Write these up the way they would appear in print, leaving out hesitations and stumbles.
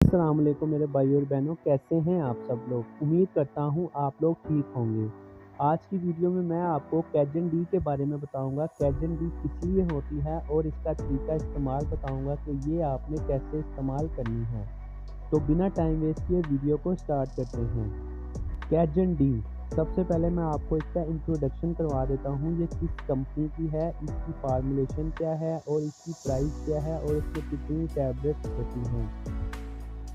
अस्सलाम वालेकुम मेरे भाई और बहनों, कैसे हैं आप सब लोग। उम्मीद करता हूँ आप लोग ठीक होंगे। आज की वीडियो में मैं आपको कैजन डी के बारे में बताऊंगा। कैजन डी किस लिए होती है और इसका तरीका इस्तेमाल बताऊंगा कि ये आपने कैसे इस्तेमाल करनी है। तो बिना टाइम वेस्ट किए वीडियो को स्टार्ट करते हैं। कैजन डी, सबसे पहले मैं आपको इसका इंट्रोडक्शन करवा देता हूँ। ये किस कंपनी की है, इसकी फार्मूलेशन क्या है और इसकी प्राइस क्या है और इसमें कितनी टैबलेट्स होती हैं।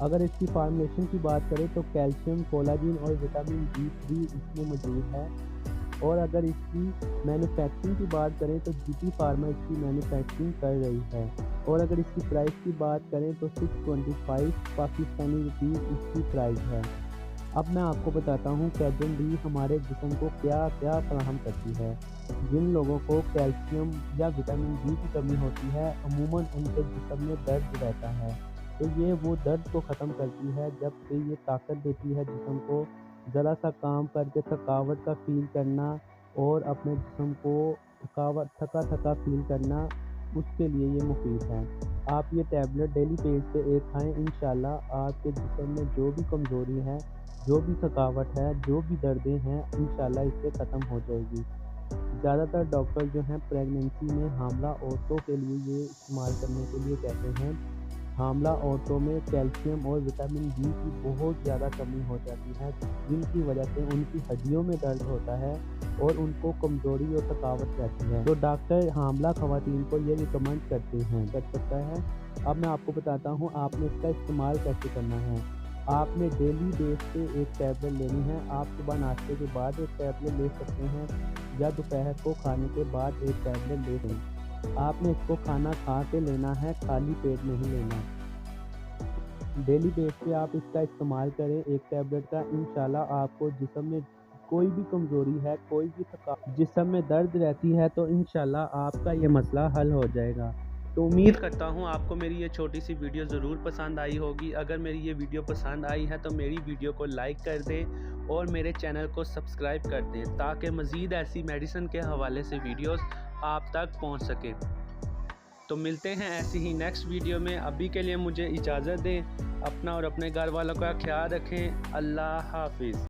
अगर इसकी फार्मूलेशन की बात करें तो कैल्शियम, कोलाजिन और विटामिन D3 इसमें मौजूद है। और अगर इसकी मैन्युफैक्चरिंग की बात करें तो GT फार्मा इसकी मैन्युफैक्चरिंग कर रही है। और अगर इसकी प्राइस की बात करें तो 625 पाकिस्तानी रुपीज़ इसकी प्राइस है। अब मैं आपको बताता हूँ कैजन डी हमारे जिस्म को क्या क्या फराहम करती है। जिन लोगों को कैल्शियम या विटामिन D की कमी होती है, अमूमन उनके जिस्म में दर्द रहता है, तो ये वो दर्द को ख़त्म करती है। जबकि ये ताकत देती है जिस्म को, ज़रा सा काम करके थकावट का फील करना और अपने जिस्म को थका फील करना, उसके लिए ये मुफीद है। आप ये टैबलेट डेली बेस पे एक खाएँ, इंशाल्लाह आपके जिस्म में जो भी कमज़ोरी है, जो भी थकावट है, जो भी दर्दें हैं, इंशाल्लाह इससे ख़त्म हो जाएगी। ज़्यादातर डॉक्टर जो हैं प्रेगनेंसी में हामला औरतों के लिए ये इस्तेमाल करने के लिए कहते हैं। हामला औरतों में कैल्शियम और विटामिन D की बहुत ज़्यादा कमी हो जाती है, जिनकी वजह से उनकी हड्डियों में दर्द होता है और उनको कमज़ोरी और थकावट रहती है। तो डॉक्टर हामला ख़वातीन को ये रिकमेंड कर सकता है। अब मैं आपको बताता हूँ आपने इसका इस्तेमाल कैसे करना है। आपने डेली बेस पे एक टैबलेट लेनी है। आप सुबह नाश्ते के बाद एक टैबलेट ले सकते हैं या दोपहर को खाने के बाद एक टैबलेट ले लें। आपने इसको खाना खा के लेना है, खाली पेट नहीं लेना। डेली बेस पे आप इसका इस्तेमाल करें एक टैबलेट का, इंशाल्लाह आपको जिस्म में कोई भी कमज़ोरी है, कोई भी जिस्म में दर्द रहती है, तो इंशाल्लाह आपका ये मसला हल हो जाएगा। तो उम्मीद करता हूँ आपको मेरी ये छोटी सी वीडियो ज़रूर पसंद आई होगी। अगर मेरी ये वीडियो पसंद आई है तो मेरी वीडियो को लाइक कर दें और मेरे चैनल को सब्सक्राइब कर दें, ताकि मज़ीद ऐसी मेडिसिन के हवाले से वीडियोस आप तक पहुँच सकें। तो मिलते हैं ऐसी ही नेक्स्ट वीडियो में। अभी के लिए मुझे इजाज़त दें। अपना और अपने घर वालों का ख्याल रखें। अल्लाह हाफिज़।